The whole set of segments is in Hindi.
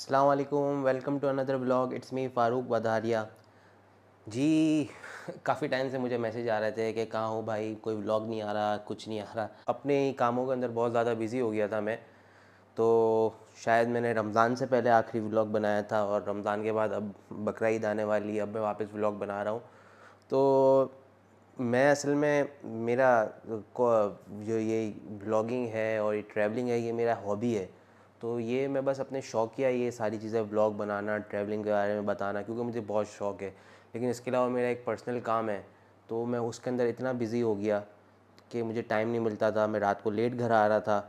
अस्सलाम वालेकुम, welcome to another vlog. It's me Farooq Badaria ji. काफ़ी टाइम से मुझे मैसेज आ रहे थे कि कहाँ हो भाई, कोई व्लॉग नहीं आ रहा, कुछ नहीं आ रहा। अपने ही कामों के अंदर बहुत ज़्यादा बिज़ी हो गया था मैं। तो शायद मैंने रमज़ान से पहले आखिरी व्लॉग बनाया था और रमज़ान के बाद अब बकरा ईद आने वाली है, अब मैं वापस व्लॉग बना रहा हूँ। तो मैं असल में मेरा को जो ये ब्लॉगिंग है और ये ट्रैवलिंग है, ये मेरा हॉबी है। तो ये मैं बस अपने शौकिया ये सारी चीज़ें व्लॉग बनाना, ट्रैवलिंग के बारे में बताना, क्योंकि मुझे बहुत शौक़ है। लेकिन इसके अलावा मेरा एक पर्सनल काम है, तो मैं उसके अंदर इतना बिज़ी हो गया कि मुझे टाइम नहीं मिलता था। मैं रात को लेट घर आ रहा था,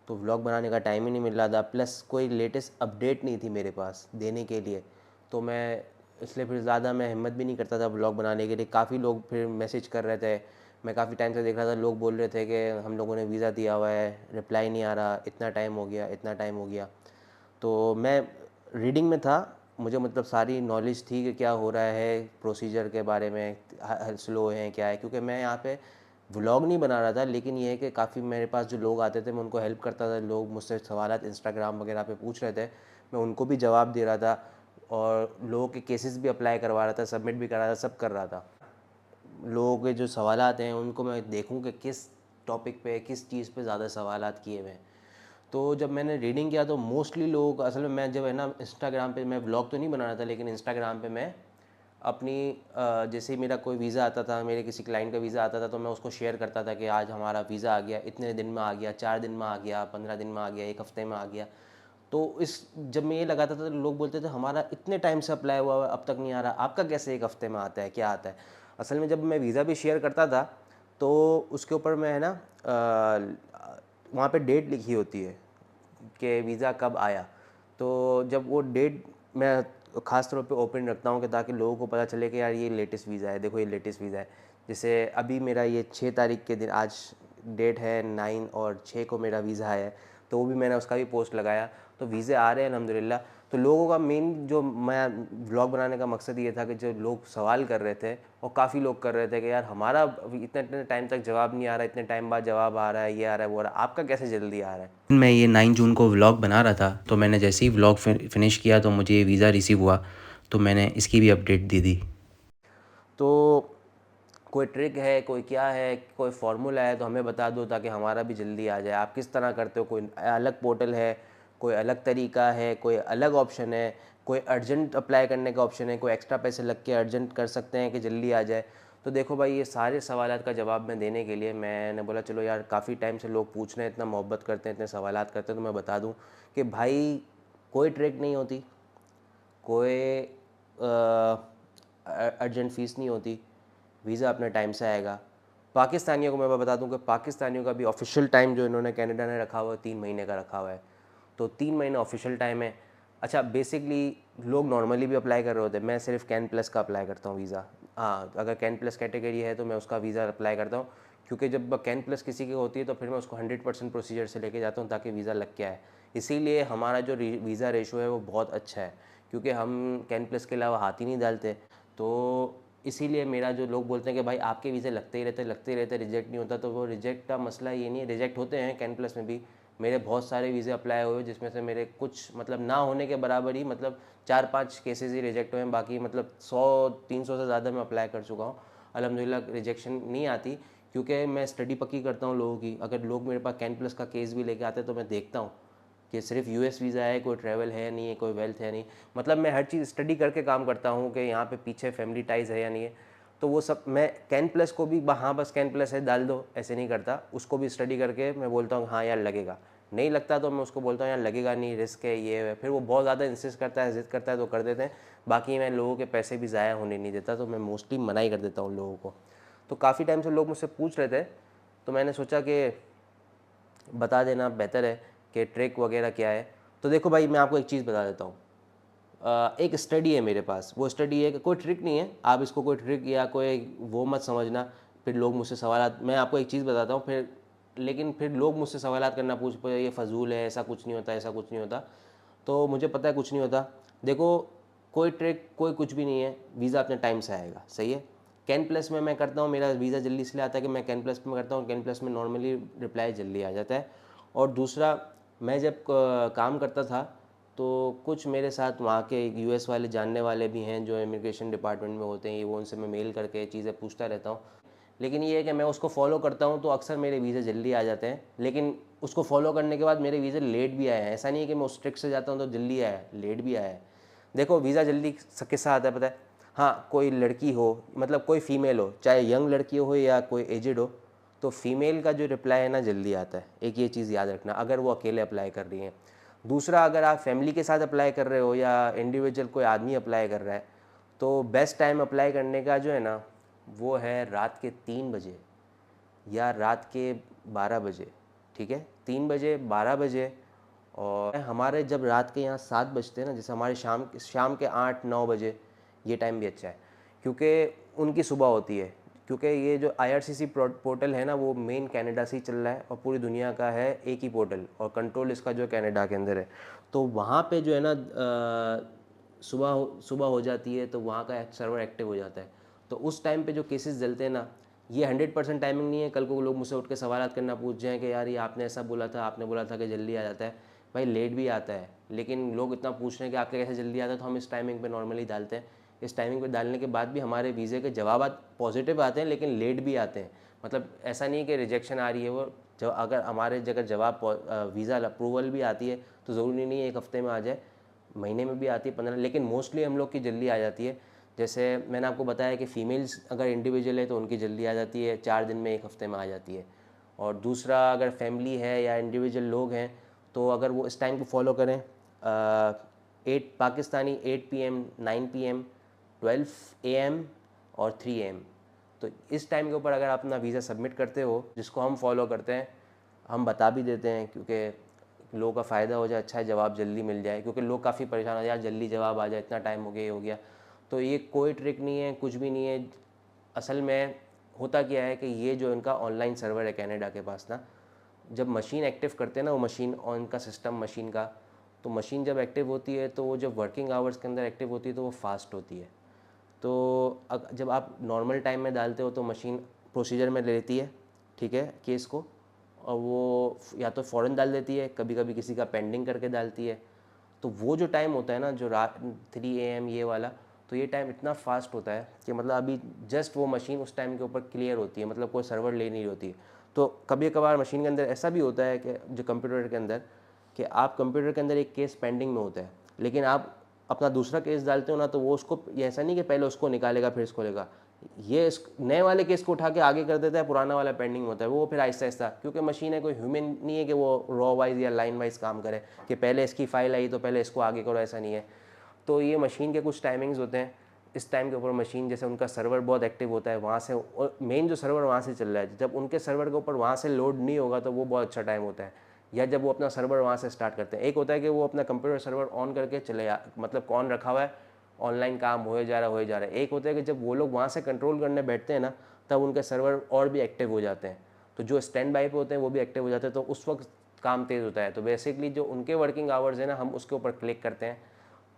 तो व्लॉग बनाने का टाइम ही नहीं मिल रहा था। प्लस कोई लेटेस्ट अपडेट नहीं थी मेरे पास देने के लिए, तो मैं इसलिए फिर ज़्यादा मैं हिम्मत भी नहीं करता था व्लॉग बनाने के लिए। काफ़ी लोग फिर मैसेज कर रहे थे, मैं काफ़ी टाइम से देख रहा था, लोग बोल रहे थे कि हम लोगों ने वीज़ा दिया हुआ है, रिप्लाई नहीं आ रहा, इतना टाइम हो गया, इतना टाइम हो गया। तो मैं रीडिंग में था, मुझे मतलब सारी नॉलेज थी कि क्या हो रहा है प्रोसीजर के बारे में, स्लो है क्या है, क्योंकि मैं यहाँ पे व्लॉग नहीं बना रहा था। लेकिन ये है कि काफ़ी मेरे पास जो लोग आते थे मैं उनको हेल्प करता था। लोग मुझसे सवालात इंस्टाग्राम वगैरह पे पूछ रहे थे, मैं उनको भी जवाब दे रहा था और लोगों के केसेस भी अप्लाई करवा रहा था, सबमिट भी करा रहा था, सब कर रहा था। लोगों के जो सवालात हैं उनको मैं देखूं कि किस टॉपिक पे, किस चीज़ पे ज़्यादा सवालात किए हुए हैं। तो जब मैंने रीडिंग किया तो मोस्टली लोगों का, असल में मैं जब है ना इंस्टाग्राम पे, मैं व्लॉग तो नहीं बना रहा था, लेकिन इंस्टाग्राम पे मैं अपनी जैसे ही मेरा कोई वीज़ा आता था, मेरे किसी क्लाइंट का वीज़ा आता था, तो मैं उसको शेयर करता था कि आज हमारा वीज़ा आ गया, इतने दिन में आ गया, 4 दिन में आ गया, 15 दिन में आ गया, 1 हफ़्ते में आ गया। तो इस जब मैं ये लगाता था तो लोग बोलते थे हमारा इतने टाइम से अप्लाई हुआ है अब तक नहीं आ रहा, आपका कैसे 1 हफ़्ते में आता है, क्या आता है। असल में जब मैं वीज़ा भी शेयर करता था तो उसके ऊपर मैं है ना वहाँ पे डेट लिखी होती है कि वीज़ा कब आया। तो जब वो डेट मैं ख़ास तौर पे ओपन रखता हूँ कि ताकि लोगों को पता चले कि यार ये लेटेस्ट वीज़ा है, देखो ये लेटेस्ट वीज़ा है। जैसे अभी मेरा ये 6 तारीख के दिन, आज डेट है 9 और 6 को मेरा वीज़ा है, तो वो भी मैंने उसका भी पोस्ट लगाया। तो वीज़े आ रहे हैं अल्हम्दुलिल्लाह। तो लोगों का मेन जो मैं व्लॉग बनाने का मकसद ये था कि जो लोग सवाल कर रहे थे, और काफ़ी लोग कर रहे थे कि यार हमारा अभी इतने इतने टाइम तक जवाब नहीं आ रहा, इतने टाइम बाद जवाब आ रहा है, ये आ रहा है, वो आ रहा है, आपका कैसे जल्दी आ रहा है। मैं ये 9 जून को व्लॉग बना रहा था, तो मैंने जैसे ही व्लॉग फिनिश किया तो मुझे ये वीज़ा रिसीव हुआ, तो मैंने इसकी भी अपडेट दे दी। तो कोई ट्रिक है, कोई क्या है, कोई फार्मूला है तो हमें बता दो ताकि हमारा भी जल्दी आ जाए। आप किस तरह करते हो, कोई अलग पोर्टल है, कोई अलग तरीका है, कोई अलग ऑप्शन है, कोई अर्जेंट अप्लाई करने का ऑप्शन है, कोई एक्स्ट्रा पैसे लग के अर्जेंट कर सकते हैं कि जल्दी आ जाए। तो देखो भाई, ये सारे सवालात का जवाब मैं देने के लिए मैंने बोला चलो यार, काफ़ी टाइम से लोग पूछ रहे हैं, इतना मोहब्बत करते हैं, इतने सवालात करते हैं, तो मैं बता दूं कि भाई कोई ट्रिक नहीं होती, कोई अर्जेंट फ़ीस नहीं होती, वीज़ा अपने टाइम से आएगा। पाकिस्तानियों को मैं बता दूं कि पाकिस्तानियों का भी ऑफिशियल टाइम जो इन्होंने कनाडा ने रखा हुआ है 3 महीने का रखा हुआ है, तो 3 महीने ऑफिशियल टाइम है। अच्छा, बेसिकली लोग नॉर्मली भी अप्लाई कर रहे होते हैं, मैं सिर्फ कैन प्लस का अप्लाई करता हूँ वीज़ा। हाँ, अगर कैन प्लस कैटेगरी है तो मैं उसका वीज़ा अप्लाई करता हूँ, क्योंकि जब कैन प्लस किसी की होती है तो फिर मैं उसको 100% प्रोसीजर से लेके जाता हूँ ताकि वीज़ा लग के आए। इसीलिए हमारा जो वीज़ा रेशो है वो बहुत अच्छा है, क्योंकि हम कैन प्लस के अलावा हाथ ही नहीं डालते। तो इसीलिए मेरा जो लोग बोलते हैं कि भाई आपके वीज़े लगते ही रहते, रिजेक्ट नहीं होता, तो वो रिजेक्ट का मसला ये नहीं है। रिजेक्ट होते हैं कैन प्लस में भी, मेरे बहुत सारे वीज़े अप्लाई हुए जिसमें से मेरे कुछ मतलब ना होने के बराबर ही, मतलब 4-5 केसेस ही रिजेक्ट हुए हैं। बाकी मतलब 100-300 से ज़्यादा मैं अप्लाई कर चुका हूँ। अल्हम्दुलिल्लाह रिजेक्शन नहीं आती, क्योंकि मैं स्टडी पक्की करता हूँ लोगों की। अगर लोग मेरे पास कैन प्लस का केस भी लेके आते हैं तो मैं देखता हूँ कि सिर्फ यूएस वीज़ा है, कोई ट्रैवल है नहीं है, कोई वेल्थ है नहीं। मतलब मैं हर चीज़ स्टडी करके काम करता हूँ कि यहाँ पे पीछे फैमिली टाइज़ है या नहीं है। तो वो सब मैं कैन प्लस को भी हाँ बस कैन प्लस है डाल दो ऐसे नहीं करता, उसको भी स्टडी करके मैं बोलता हूँ हाँ यार लगेगा। नहीं लगता तो मैं उसको बोलता हूँ यार लगेगा नहीं, रिस्क है, ये है। फिर वो बहुत ज़्यादा इंसिस्ट करता है, ज़िद करता है तो कर देते हैं। बाकी मैं लोगों के पैसे भी ज़ाया होने नहीं देता, तो मैं मोस्टली मना ही कर देता हूँ लोगों को। तो काफ़ी टाइम से लोग मुझसे पूछ रहे थे, तो मैंने सोचा कि बता देना बेहतर है कि ट्रिक वगैरह क्या है। तो देखो भाई, मैं आपको एक चीज़ बता देता हूँ। एक स्टडी है मेरे पास, वो स्टडी है कि कोई ट्रिक नहीं है, आप इसको कोई ट्रिक या कोई वो मत समझना। फिर लोग मुझसे सवाल, मैं आपको एक चीज़ बताता हूँ फिर, लेकिन फिर लोग मुझसे सवाल करना पूछ पे, ये फ़जूल है, ऐसा कुछ नहीं होता, ऐसा कुछ नहीं होता। तो मुझे पता है कुछ नहीं होता। देखो, कोई ट्रिक कोई कुछ भी नहीं है, वीज़ा अपने टाइम से आएगा, सही है। कैन प्लस में मैं करता हूँ, मेरा वीज़ा जल्दी इसलिए आता है कि मैं कैन प्लस में करता हूँ, कैन प्लस में नॉर्मली रिप्लाई जल्दी आ जाता है। और दूसरा, मैं जब काम करता था तो कुछ मेरे साथ वहाँ के यूएस वाले जानने वाले भी हैं जो इमिग्रेशन डिपार्टमेंट में होते हैं, वो उनसे मैं मेल करके चीज़ें पूछता रहता हूँ। लेकिन ये है कि मैं उसको फॉलो करता हूँ तो अक्सर मेरे वीज़े जल्दी आ जाते हैं, लेकिन उसको फॉलो करने के बाद मेरे वीज़े लेट भी आए हैं। ऐसा नहीं है कि मैं उस ट्रिक से जाता हूँ तो जल्दी आया है, लेट भी आया है। देखो वीज़ा जल्दी किससे आता है पता है? हाँ, कोई लड़की हो, मतलब कोई फ़ीमेल हो, चाहे यंग लड़की हो या कोई एजेड हो, तो फ़ीमेल का जो रिप्लाई है ना जल्दी आता है। एक ये चीज़ याद रखना, अगर वो अकेले अप्लाई कर रही हैं। दूसरा, अगर आप फैमिली के साथ अप्लाई कर रहे हो या इंडिविजुअल कोई आदमी अप्लाई कर रहा है, तो बेस्ट टाइम अप्लाई करने का जो है ना, वो है रात के 3 बजे या रात के 12 बजे। ठीक है, 3 बजे, 12 बजे। और हमारे जब रात के यहाँ 7 बजते हैं ना, जैसे हमारे शाम के 8-9 बजे, ये टाइम भी अच्छा है क्योंकि उनकी सुबह होती है। क्योंकि ये जो IRCC पोर्टल है ना, वो मेन कनाडा से ही चल रहा है और पूरी दुनिया का है एक ही पोर्टल, और कंट्रोल इसका जो कनाडा के अंदर है। तो वहाँ पे जो है ना सुबह हो जाती है, तो वहाँ का सर्वर एक्टिव हो जाता है। तो उस टाइम पे जो केसेस जलते हैं ना, ये 100% टाइमिंग नहीं है। कल को लोग मुझसे उठ के सवाल करना पूछ जाएँ कि यार ये आपने ऐसा बोला था, आपने बोला था कि जल्दी आ जाता है। भाई लेट भी आता है, लेकिन लोग इतना पूछ रहे हैं कि आपके कैसे जल्दी आता है, तो हम इस टाइमिंग पे नॉर्मली डालते हैं। इस टाइमिंग पे डालने के बाद भी हमारे वीज़े के जवाब पॉजिटिव आते हैं, लेकिन लेट भी आते हैं। मतलब ऐसा नहीं कि रिजेक्शन आ रही है, वो जब अगर हमारे जगह जवाब वीज़ा अप्रूवल भी आती है तो ज़रूरी नहीं है 1 हफ़्ते में आ जाए, महीने में भी आती है 15, लेकिन मोस्टली हम लोग की जल्दी आ जाती है। जैसे मैंने आपको बताया कि फ़ीमेल्स अगर इंडिविजुअल है तो उनकी जल्दी आ जाती है, 4 दिन में 1 हफ़्ते में आ जाती है। और दूसरा, अगर फैमिली है या इंडिविजुअल लोग हैं, तो अगर वो इस टाइम को फॉलो करें, 8 पाकिस्तानी 8 PM, 9 PM, 12 AM और 3 AM, तो इस टाइम के ऊपर अगर आप अपना वीज़ा सबमिट करते हो, जिसको हम फॉलो करते हैं, हम बता भी देते हैं क्योंकि लोगों का फ़ायदा हो जाए, अच्छा है जवाब जल्दी मिल जाए, क्योंकि लोग काफ़ी परेशान हो जाए, यार जल्दी जवाब आ जाए, इतना टाइम हो गया, ये हो गया। तो ये कोई ट्रिक नहीं है, कुछ भी नहीं है। असल में होता क्या है कि ये जो इनका ऑनलाइन सर्वर है कनाडा के पास ना, जब मशीन एक्टिव करते हैं ना, वो मशीन ऑन का सिस्टम मशीन का, तो मशीन जब एक्टिव होती है तो वो जब वर्किंग आवर्स के अंदर एक्टिव होती है तो वो फास्ट होती है। तो जब आप नॉर्मल टाइम में डालते हो तो मशीन प्रोसीजर में ले लेती है, ठीक है, केस को, और वो या तो फ़ौरन डाल देती है, कभी कभी किसी का पेंडिंग करके डालती है। तो वो जो टाइम होता है ना, जो रात 3 AM ये वाला, तो ये टाइम इतना फास्ट होता है कि मतलब अभी जस्ट वो मशीन उस टाइम के ऊपर क्लियर होती है, मतलब कोई सर्वर ले नहीं होती है। तो कभी कभार मशीन के अंदर ऐसा भी होता है कि जो कंप्यूटर के अंदर, कि आप कंप्यूटर के अंदर एक केस पेंडिंग में होता है, लेकिन आप अपना दूसरा केस डालते हो ना, तो वो उसको, ये ऐसा नहीं कि पहले उसको निकालेगा फिर इसको लेगा, ये इस नए वाले केस को उठा के आगे कर देता है, पुराना वाला पेंडिंग होता है, वो फिर आहिस्ता आहिस्ता, क्योंकि मशीन है, कोई ह्यूमन नहीं है कि वो रॉ वाइज या लाइन वाइज काम करे कि पहले इसकी फाइल आई तो पहले इसको आगे करो, ऐसा नहीं है। तो ये मशीन के कुछ टाइमिंग्स होते हैं, इस टाइम के ऊपर मशीन, जैसे उनका सर्वर बहुत एक्टिव होता है वहाँ से, और मेन जो सर्वर वहाँ से चल रहा है, जब उनके सर्वर के ऊपर वहाँ से लोड नहीं होगा तो वो बहुत अच्छा टाइम होता है। या जब वो अपना सर्वर वहाँ से स्टार्ट करते हैं, एक होता है कि वो अपना कंप्यूटर सर्वर ऑन करके चले मतलब कौन रखा हुआ है, ऑनलाइन काम हो जा रहा है। एक होता है कि जब वो लोग वहाँ से कंट्रोल करने बैठते हैं ना, तब उनके सर्वर और भी एक्टिव हो जाते हैं, तो जो स्टैंड बाई पे होते हैं वो भी एक्टिव हो जाते हैं, तो उस वक्त काम तेज़ होता है। तो बेसिकली जो उनके वर्किंग आवर्स है ना, हम उसके ऊपर क्लिक करते हैं,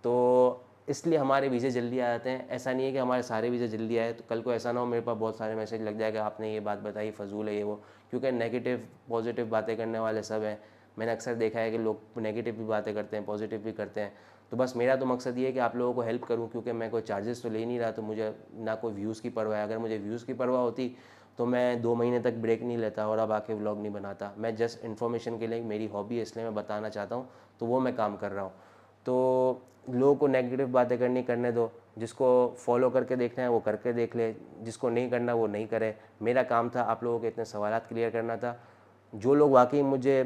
तो इसलिए हमारे वीज़े जल्दी आ जाते हैं। ऐसा नहीं है कि हमारे सारे वीज़े जल्दी आए, तो कल को ऐसा ना हो मेरे पास बहुत सारे मैसेज लग जाएगा, आपने ये बात बताई फजूल है ये वो, क्योंकि नेगेटिव पॉजिटिव बातें करने वाले सब हैं। मैंने अक्सर देखा है कि लोग नेगेटिव भी बातें करते हैं, पॉजिटिव भी करते हैं। तो बस मेरा तो मकसद ये है कि आप लोगों को हेल्प करूं, क्योंकि मैं कोई चार्जेस तो ले नहीं रहा, तो मुझे ना कोई व्यूज़ की परवाह है। अगर मुझे व्यूज़ की परवाह होती तो मैं 2 महीने तक ब्रेक नहीं लेता और अब आके व्लॉग नहीं बनाता। मैं जस्ट इन्फॉर्मेशन के लिए, मेरी हॉबी है इसलिए मैं बताना चाहता हूँ, तो वो मैं काम कर रहा हूँ। तो लोगों को नेगेटिव बातें करने दो, जिसको फॉलो करके देखना है वो करके देख ले, जिसको नहीं करना वो नहीं करे। मेरा काम था आप लोगों के इतने सवालात क्लियर करना था। जो लोग वाकई मुझे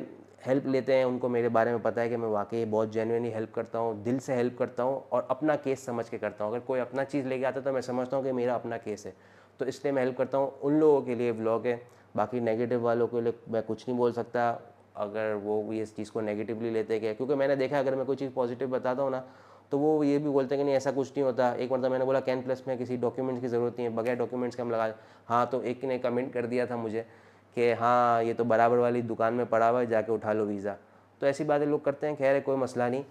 हेल्प लेते हैं उनको मेरे बारे में पता है कि मैं वाकई बहुत जेन्युइनली हेल्प करता हूँ, दिल से हेल्प करता हूँ और अपना केस समझ के करता हूँ। अगर कोई अपना चीज़ लेके आता है तो मैं समझता हूँ कि मेरा अपना केस है, तो इसलिए मैं हेल्प करता हूँ। उन लोगों के लिए व्लॉग है, बाकी नेगेटिव वालों के लिए मैं कुछ नहीं बोल सकता, अगर वो भी इस चीज़ को नेगेटिवली लेते हैं। क्योंकि मैंने देखा अगर मैं कोई चीज़ पॉजिटिव बताता हूँ ना, तो वो ये भी बोलते हैं कि नहीं ऐसा कुछ नहीं होता। एक मतलब मैंने बोला कैन प्लस में किसी डॉक्यूमेंट्स की ज़रूरत नहीं है, बगैर डॉक्यूमेंट्स के हम लगा। हाँ, तो एक ने कमेंट कर दिया था मुझे कि हाँ ये तो बराबर वाली दुकान में पड़ा हुआ है, जाके उठा लो वीज़ा। तो ऐसी बातें लोग करते हैं, खैर है, कोई मसला नहीं।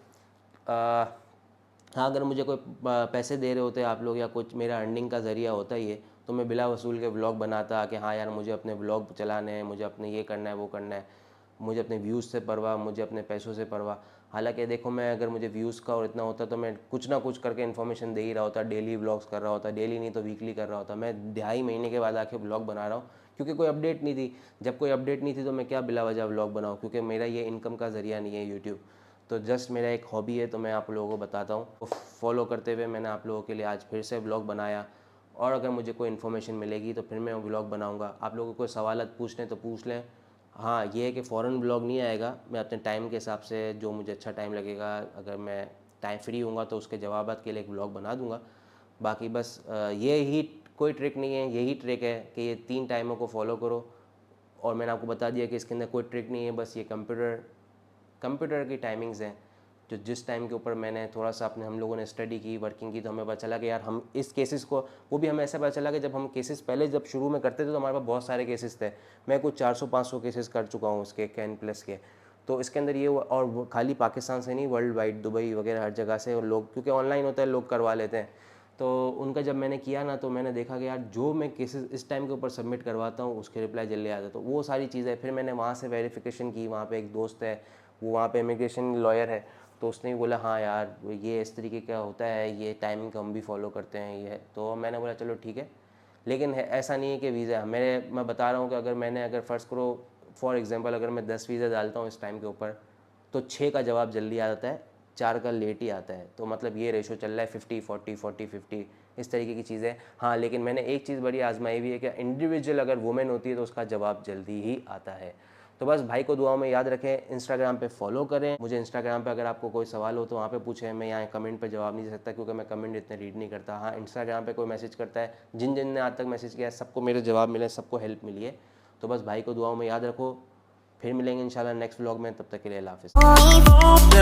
हाँ, अगर मुझे कोई पैसे दे रहे होते आप लोग या कुछ मेरा अर्निंग का ज़रिया होता ही है, तो मैं बिला वसूल के व्लॉग बनाता कि हाँ यार मुझे अपने व्लॉग चलाने हैं, मुझे अपने ये करना है वो करना है, मुझे अपने व्यूज़ से परवाह, मुझे अपने पैसों से परवाह। हालांकि देखो, मैं अगर मुझे व्यूज़ का और इतना होता तो मैं कुछ ना कुछ करके इन्फॉर्मेशन दे ही रहा होता, डेली व्लॉग्स कर रहा होता, डेली नहीं तो वीकली कर रहा होता। मैं 2.5 महीने के बाद आके व्लॉग बना रहा हूँ क्योंकि कोई अपडेट नहीं थी। जब कोई अपडेट नहीं थी तो मैं क्या बिला वजह व्लॉग बनाऊँ, क्योंकि मेरा ये इनकम का ज़रिया नहीं है यूट्यूब। तो जस्ट मेरा एक हॉबी है, तो मैं आप लोगों को बताता हूँ। तो फॉलो करते हुए मैंने आप लोगों के लिए आज फिर से व्लॉग बनाया, और अगर मुझे कोई इन्फॉर्मेशन मिलेगी तो फिर मैं व्लॉग बनाऊँगा। आप लोगों को कोई सवाल पूछने तो पूछ लें। हाँ, ये है कि फ़ौरन ब्लॉग नहीं आएगा, मैं अपने टाइम के हिसाब से जो मुझे अच्छा टाइम लगेगा, अगर मैं टाइम फ्री हूँगा तो उसके जवाबात के लिए एक ब्लॉग बना दूँगा। बाकी बस ये ही, कोई ट्रिक नहीं है, यही ट्रिक है कि ये 3 टाइमों को फॉलो करो। और मैंने आपको बता दिया कि इसके अंदर कोई ट्रिक नहीं है, बस ये कंप्यूटर की टाइमिंग्स हैं। जो जिस टाइम के ऊपर मैंने थोड़ा सा अपने हम लोगों ने स्टडी की, वर्किंग की, तो हमें पता चला कि यार हम इस केसेस को, वो भी हमें ऐसा पता चला कि जब हम केसेस पहले जब शुरू में करते थे तो हमारे पास बहुत सारे केसेस थे। मैं कुछ 400-500 केसेस कर चुका हूँ उसके कैन प्लस के। तो इसके अंदर ये और वो खाली पाकिस्तान से नहीं, वर्ल्ड वाइड, दुबई वगैरह हर जगह से लोग, क्योंकि ऑनलाइन होता है, लोग करवा लेते हैं। तो उनका जब मैंने किया ना, तो मैंने देखा कि यार जो मैं केसेस इस टाइम के ऊपर सबमिट करवाता हूँ उसके रिप्लाई जल्दी आता है। तो वो सारी चीज़ें फिर मैंने वहाँ से वेरिफिकेशन की। वहाँ पे एक दोस्त है, वो वहाँ पे इमिग्रेशन लॉयर है, तो उसने भी बोला हाँ यार ये इस तरीके का होता है, ये टाइमिंग हम भी फॉलो करते हैं, ये है। तो मैंने बोला चलो ठीक है। लेकिन ऐसा नहीं है कि वीज़ा मैं बता रहा हूँ कि अगर फ़र्ज़ करो फॉर एग्ज़ाम्पल, अगर मैं 10 वीज़ा डालता हूँ इस टाइम के ऊपर, तो 6 का जवाब जल्दी आ जाता है, 4 का लेट ही आता है। तो मतलब ये रेशो चल रहा है 50-40 इस तरीके की चीज़ें। हाँ, लेकिन मैंने एक चीज़ बड़ी आजमाई हुई है कि इंडिविजुअल अगर वुमेन होती है तो उसका जवाब जल्दी ही आता है। तो बस भाई को दुआओं में याद रखें, इंस्टाग्राम पे फॉलो करें मुझे। इंस्टाग्राम पे अगर आपको कोई सवाल हो तो वहाँ पे पूछें, मैं यहाँ कमेंट पे जवाब नहीं दे सकता क्योंकि मैं कमेंट इतने रीड नहीं करता। हाँ, इंस्टाग्राम पे कोई मैसेज करता है, जिन जिन ने आज तक मैसेज किया है सबको मेरे जवाब मिले, सबको हेल्प मिली है। तो बस भाई को दुआओं में याद रखो, फिर मिलेंगे इंशाल्लाह नेक्स्ट व्लॉग में, तब तक के लिए अल्लाह हाफ़िज़।